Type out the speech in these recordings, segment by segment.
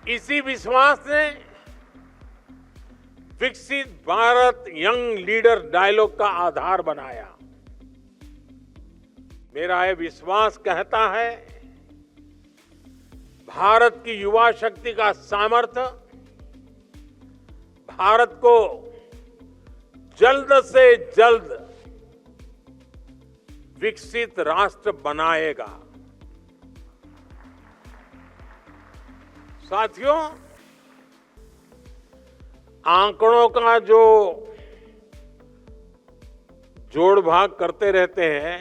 इसी विश्वास ने विकसित भारत यंग लीडर डायलॉग का आधार बनाया। मेरा यह विश्वास कहता है, भारत की युवा शक्ति का सामर्थ्य भारत को जल्द से जल्द विकसित राष्ट्र बनाएगा। साथियों, आंकड़ों का जो जोड़ भाग करते रहते हैं,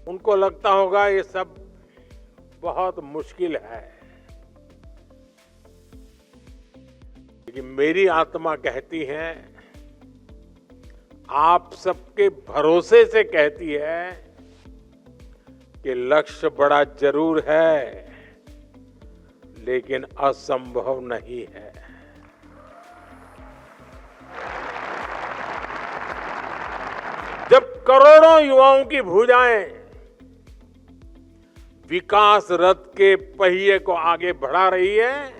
उनको लगता होगा ये सब बहुत मुश्किल है, लेकिन मेरी आत्मा कहती है, आप सबके भरोसे से कहती है कि लक्ष्य बड़ा जरूर है, लेकिन असंभव नहीं है। जब करोड़ों युवाओं की भुजाएं विकास रथ के पहिए को आगे बढ़ा रही है,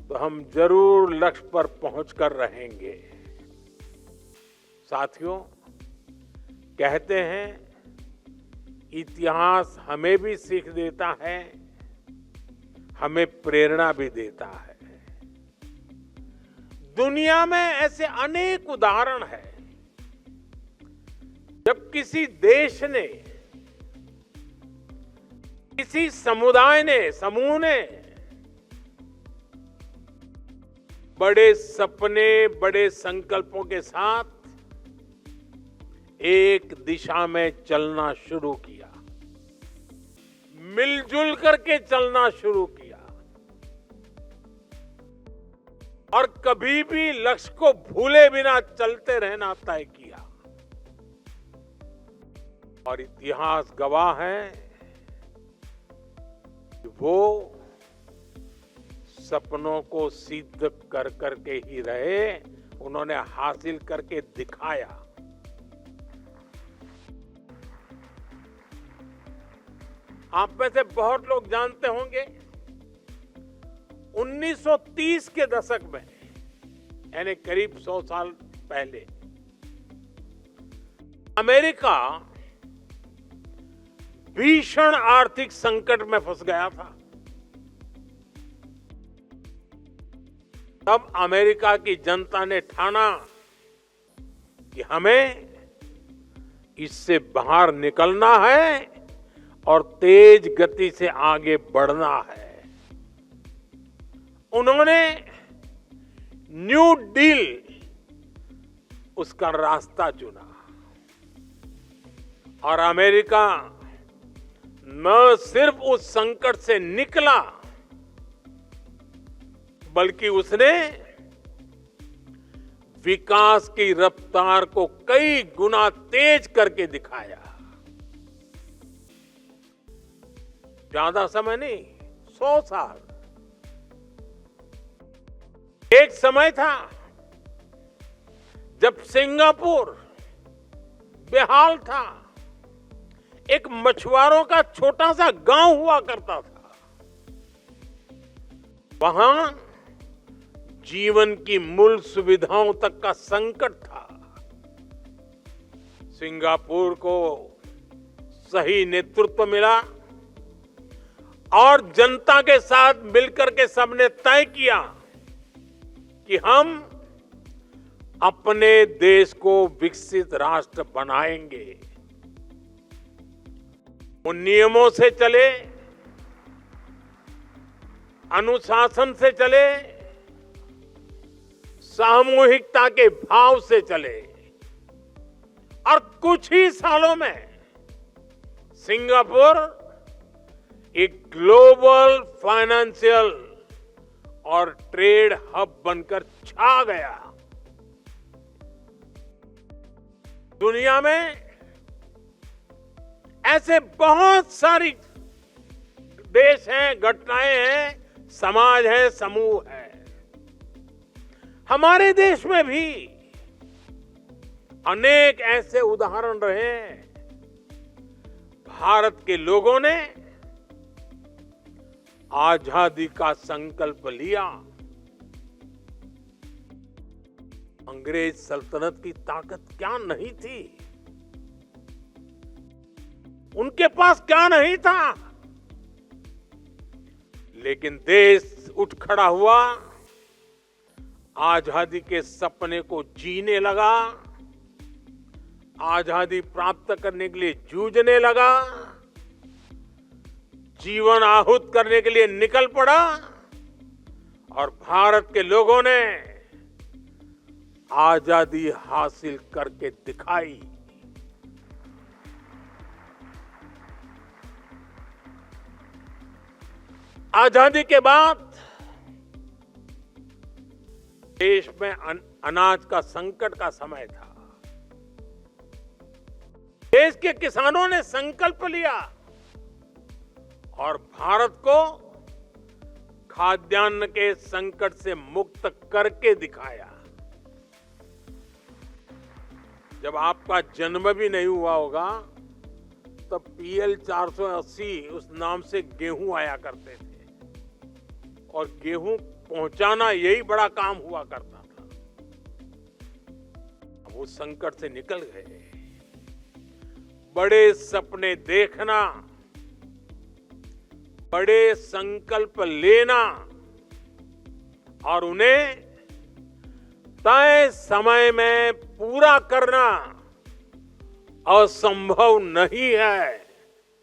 तो हम जरूर लक्ष्य पर पहुंचकर रहेंगे। साथियों, कहते हैं इतिहास हमें भी सीख देता है, हमें प्रेरणा भी देता है। दुनिया में ऐसे अनेक उदाहरण हैं जब किसी देश ने, किसी समुदाय ने, समूह ने बड़े सपने, बड़े संकल्पों के साथ एक दिशा में चलना शुरू किया, मिलजुल करके चलना शुरू किया और कभी भी लक्ष्य को भूले बिना चलते रहना तय किया। और इतिहास गवाह है कि वो सपनों को सिद्ध कर करके ही रहे, उन्होंने हासिल करके दिखाया। आप में से बहुत लोग जानते होंगे 1930 के दशक में, यानी करीब 100 साल पहले, अमेरिका भीषण आर्थिक संकट में फंस गया था। तब अमेरिका की जनता ने ठाना कि हमें इससे बाहर निकलना है और तेज गति से आगे बढ़ना है। उन्होंने न्यू डील, उसका रास्ता चुना और अमेरिका न सिर्फ उस संकट से निकला, बल्कि उसने विकास की रफ्तार को कई गुना तेज करके दिखाया। ज्यादा समय नहीं, 100 साल। एक समय था जब सिंगापुर बेहाल था, एक मछुआरों का छोटा सा गांव हुआ करता था। वहां जीवन की मूल सुविधाओं तक का संकट था। सिंगापुर को सही नेतृत्व मिला और जनता के साथ मिलकर के सबने तय किया कि हम अपने देश को विकसित राष्ट्र बनाएंगे। वो नियमों से चले, अनुशासन से चले, सामूहिकता के भाव से चले और कुछ ही सालों में सिंगापुर एक ग्लोबल फाइनेंशियल और ट्रेड हब बनकर छा गया। दुनिया में ऐसे बहुत सारी देश हैं, घटनाएं हैं, समाज है, समूह है। हमारे देश में भी अनेक ऐसे उदाहरण रहे हैं। भारत के लोगों ने आजादी का संकल्प लिया, अंग्रेज सल्तनत की ताकत क्या नहीं थी, उनके पास क्या नहीं था, लेकिन देश उठ खड़ा हुआ, आजादी के सपने को जीने लगा, आजादी प्राप्त करने के लिए जूझने लगा, जीवन आहूत करने के लिए निकल पड़ा और भारत के लोगों ने आजादी हासिल करके दिखाई। आजादी के बाद देश में अनाज का संकट का समय था। देश के किसानों ने संकल्प लिया और भारत को खाद्यान्न के संकट से मुक्त करके दिखाया। जब आपका जन्म भी नहीं हुआ होगा तब PL 480 उस नाम से गेहूं आया करते थे और गेहूं पहुंचाना यही बड़ा काम हुआ करता था। अब उस संकट से निकल गए। बड़े सपने देखना, बड़े संकल्प लेना और उन्हें तय समय में पूरा करना असंभव नहीं है।